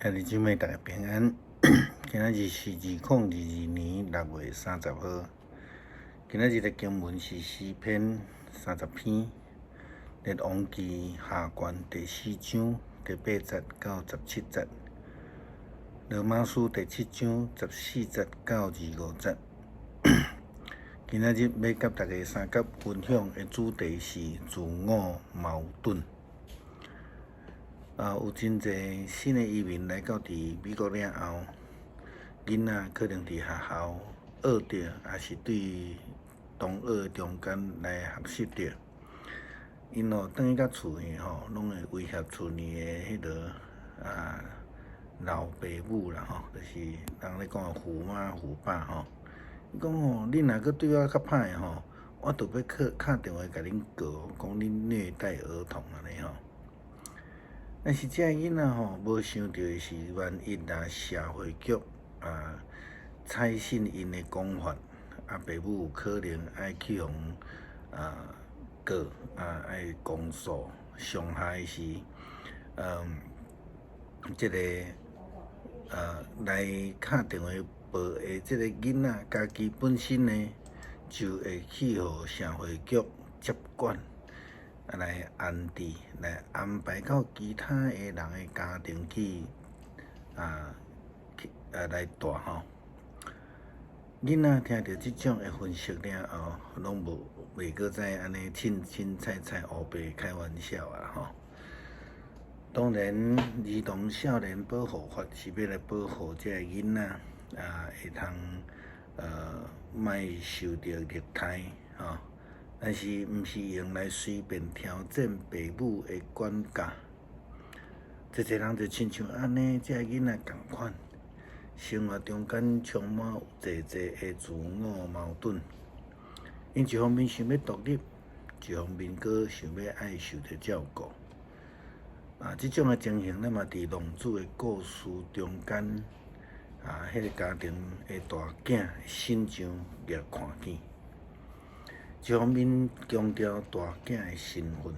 兄弟姊妹，大家平安。今仔日是2022年6月30号。今仔日的经文是诗篇30篇，列王记下卷第4章第8节到17节，罗马书第7章14节到25节。今仔日要甲大家三角分享的主题是自我矛盾。有真侪新的移民来到伫美国了后，囡仔可能伫学校学着，也是对同学中间来学习着。因转去到厝里拢会威胁厝里的迄个老爸母啦就是人咧讲虎妈虎爸伊讲恁若阁对我较歹我就要敲电话甲恁告，讲恁虐待儿童安尼但是这囡仔无想到的是，万一社会局采信因的讲法，爸母有可能爱去互告爱公诉，上害是这个来敲电话报的这个囡仔家己本身呢，就会去互社会局接管。来安置，来安排到其他的人的家庭去来住囡仔听到这种的分析了后，拢袂阁再安尼凊彩黑白开玩笑当然，儿童少年保护法是要来保护这个囡仔会通莫受到虐待但是，毋是用来随便挑战父母的管教。一人就亲像安尼，这囡仔同款，生活中间充满有侪的自我矛盾。因一方面想要独立，一方面阁想要爱受到照顾。这种的情形，咱嘛伫浪子的故事中间迄个家庭的大囝身上也看见。一方面强调大囝的身份，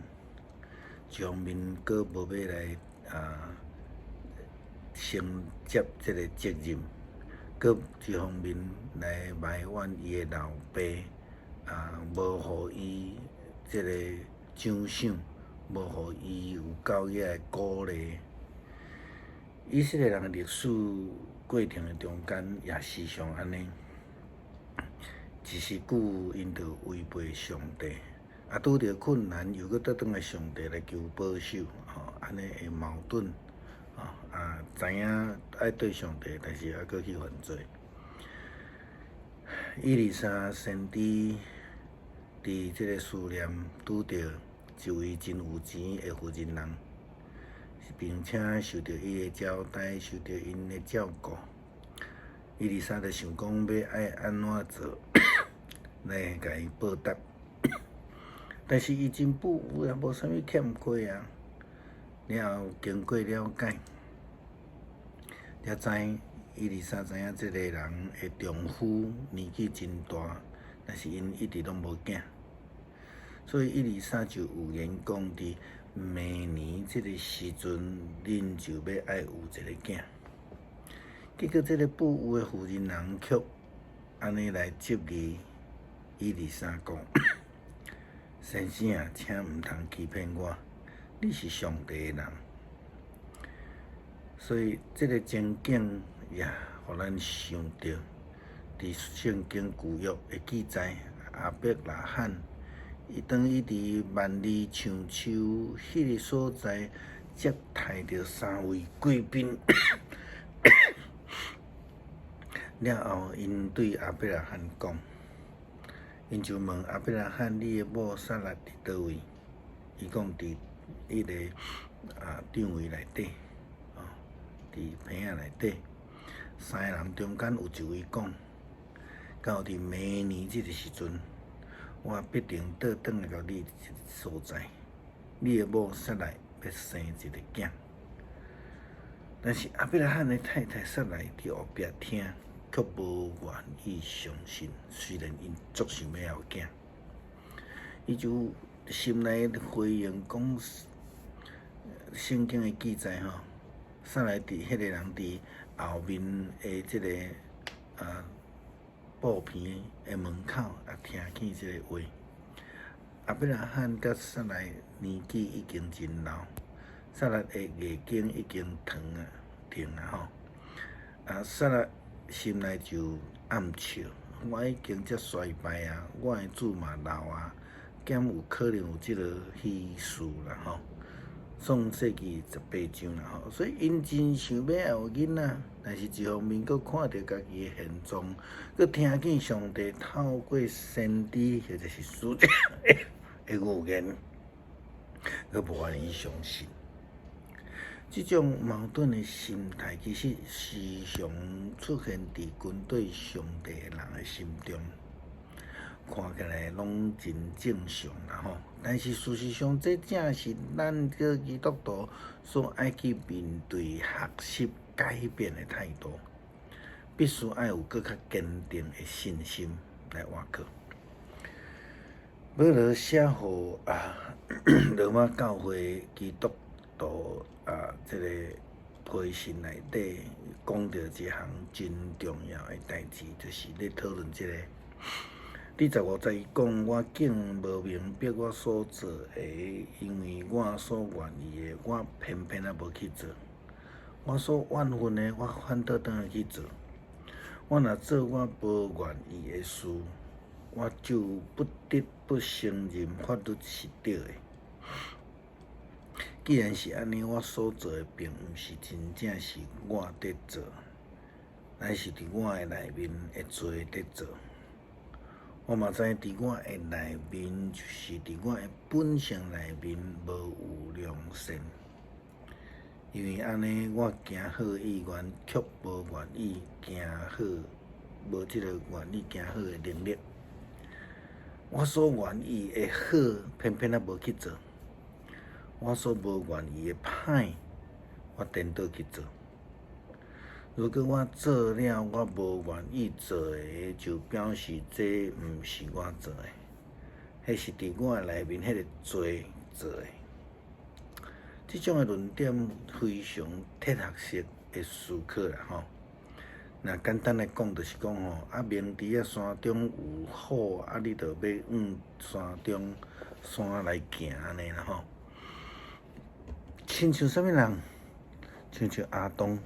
一方面阁无要来承接这个责任，阁一方面来埋怨伊的老爸无互伊这个奖赏，无互伊有够野的鼓励。以色列人的历史过程的中间，也时常安尼。一时久，因就违背上帝，拄着困难又搁倒转来上帝来求保守，安尼会矛盾，知影爱对上帝，但是还搁去犯罪。以利沙先知伫这个思念拄着一位真有钱的富人人，并且受到伊的招待，受到因的照顾。伊利沙就想讲要爱安怎做来甲伊报答，但是伊真富有无啥物欠亏了后经过了解，才知伊利沙知影这个人的丈夫年纪真大，但是因一直拢无囝，所以伊利沙就有言讲伫明年这个时阵，恁就要爱有一个囝。结果，这个富有的富人人却安尼来质疑伊利沙讲：“先生啊，请毋通欺骗我，你是上帝的人。”所以，这个情景也互咱想到，伫圣经旧约的记载，亚伯拉罕伊当伊伫万里长秋迄个所在，接待着3位贵宾。了后，因对亚伯拉罕讲，因就问亚伯拉罕：“你的某撒拉伫倒位？”伊讲伫迄个帐位内底，伫棚仔内底。三个人中间有一位讲：“到伫明年这个时阵，我必定倒转来到你所在，你的某撒拉要生一个囝。”但是亚伯拉罕的太太撒拉伫后壁听。却无愿意相信，虽然因足想要有囝，伊就心内回应讲，圣经的记载煞来伫迄个人伫后面的即个布片的门口也听见即个话。阿伯拉罕甲煞来年纪已经真老，煞来的眼睛已经停啊吼。煞来心内就暗笑，我已经遮衰败啊，我的子嘛老啊，减有可能有即落喜事啦吼。创世纪18章啦吼，所以因真想要有囡仔，但是一方面佫看到家己的现状，佫听见上帝透过先知或者是使者的预言，佫无愿意相信。这种矛盾的心态，其实时常出现伫军队上帝的人的心中。看起来拢真正常啦吼，但是事实上，这正是咱个基督徒所爱去面对、学习、改变的态度，必须爱有更较坚定的信心来活靠。保罗写互罗马教会基督徒这个培训内底讲到一项真重要的代志，就是咧讨论这个。15节伊讲，我竟无明白我所做的，因为我所愿意的，我偏偏啊无去做；我所怨恨的，我反倒转来去做。我若做我无愿意的事，我就不得不承认法律是对的。既然是安尼，我所做的并毋是真正是我伫做，乃是伫我的内面会做伫做。我嘛知伫我的内面，就是伫我的本性内面无有良善，因为安尼我行好意愿，却无愿意行好，无即个愿意行好的能力。我所愿意的好，偏偏啊无去做；我所无愿意的歹，我颠倒去做。如果我做了我无愿意做的，就表示这毋是我做的，迄是伫我内面迄个罪做的。这种的论点非常贴合式的思考啦吼。那简单来讲，就是讲吼，明伫山中有虎，你着要往山中山来行安尼啦吼。亲像啥物人？亲像亚当。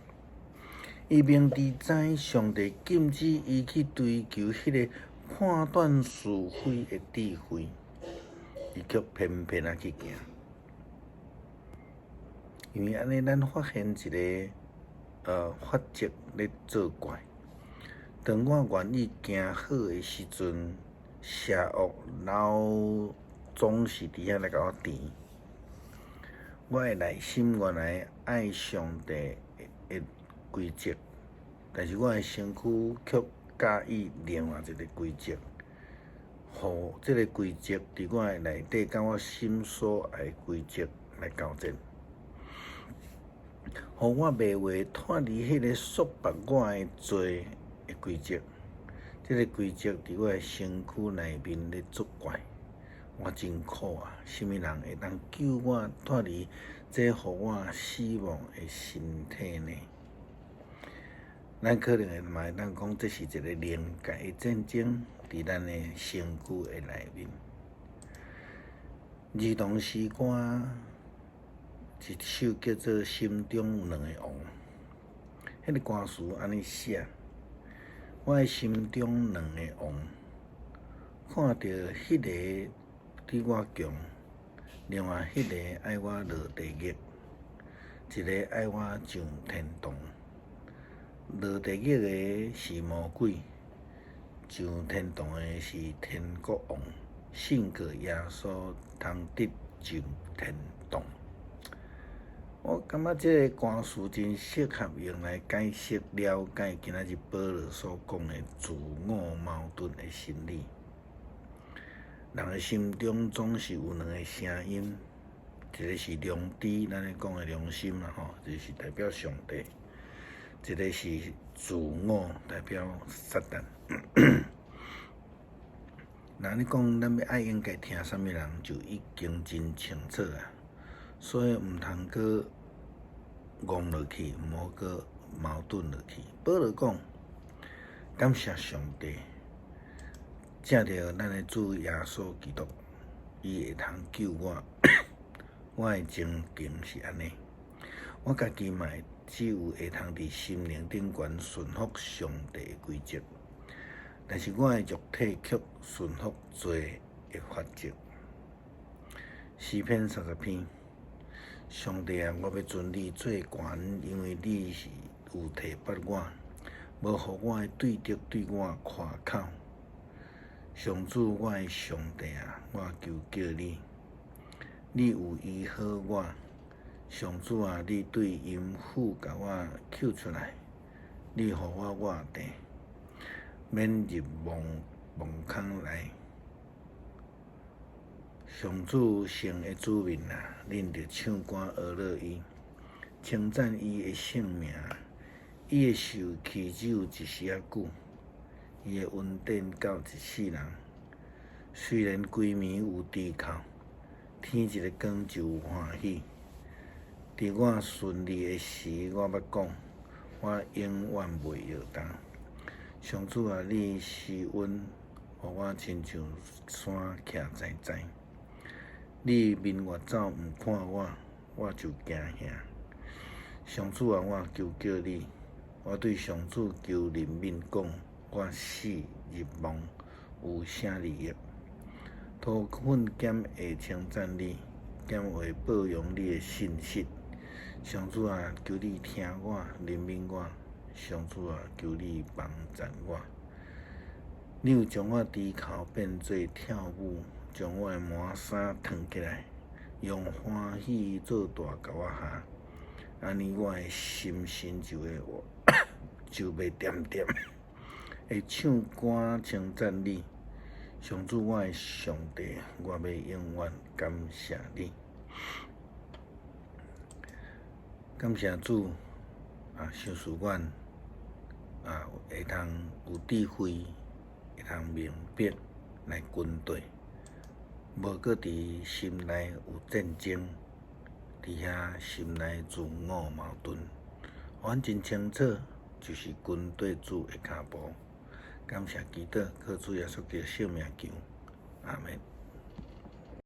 伊明知知上帝禁止伊去追求迄个判断是非的智慧，伊却偏偏啊去行。因为安尼，咱发现一个法则咧作怪。当我愿意行好的时阵，邪恶老总是伫遐来甲我甜。我的内心原来爱上帝的规则，但是我的身躯却介意另外一个规则，互这个规则伫我的内底，甲我心所爱的规则来交战，互我袂话脱离迄个束缚我的罪的规则。这个规则伫我的身躯内面咧作怪，我真苦啊！什么人会当救我脱离这互我死亡的身体呢？咱可能嘛会当讲，这是一个灵界的战争，伫咱的身躯的内面。儿童诗歌一首叫做《心中有两个王》，迄个歌词安尼写：我的心中两个王，看到迄个比我强，另外迄个爱我落地狱，一个爱我上天堂。落地狱的是魔鬼，上天堂的是天国王，信靠耶稣通得上天堂。我感觉这个歌词真适合用来解释了解今仔日保罗所讲的自我矛盾的心理。人的心中总是有两个声音，一个是良知，咱咧讲的良心啦吼，就是代表上帝；一个是自我，代表撒旦。那你讲咱要爱应该听啥物人，就已经真清楚啊。所以毋通戆落去，毋好搁矛盾落去。保罗讲，感谢上帝，借着咱的主耶稣基督，伊会通救我。我的情境是安尼，我家己嘛只有会通伫心灵顶悬顺服上帝的规则，但是我的肉体却顺服罪的法则。诗篇30篇，上帝啊，我要尊你做权，因为你是有提拔我，无互我的对敌对我夸口。上主，我的上帝啊，我求叫你，你有医好我。上主啊，你对阴府甲我救出来，你互我活地，免入梦坑来。上主圣的子民啊，恁着唱歌学乐伊，称赞伊的圣名。伊的寿期只有一时仔久，伊的恩典到一世人。虽然规暝有低哭，天一个光就有欢喜。伫我顺利的时，我捌讲，我永远袂摇动。上主啊，你施恩，互我亲像山徛在在。你面外走，毋看我，我就惊吓。上主啊，我求叫你，我对上主求怜悯讲，我死入梦有啥利益？土粉减会称赞你，减会保养你的信息。上主啊，求你听我，怜悯我。上主啊，求你帮赞我。你有将我低头变做跳舞，将我的满衫脱起来，用欢喜做大甲我下。安尼我的心神就袂恬恬，会唱歌称赞你。上主，我的上帝，我要永远感谢你。感谢主啊，相使阮啊会通有智慧，会通明白来军队，无搁伫心内有战争，伫遐心内自我矛盾。阮真清楚，就是军队主的脚步。感谢基督，靠主耶稣基督圣名求，阿门。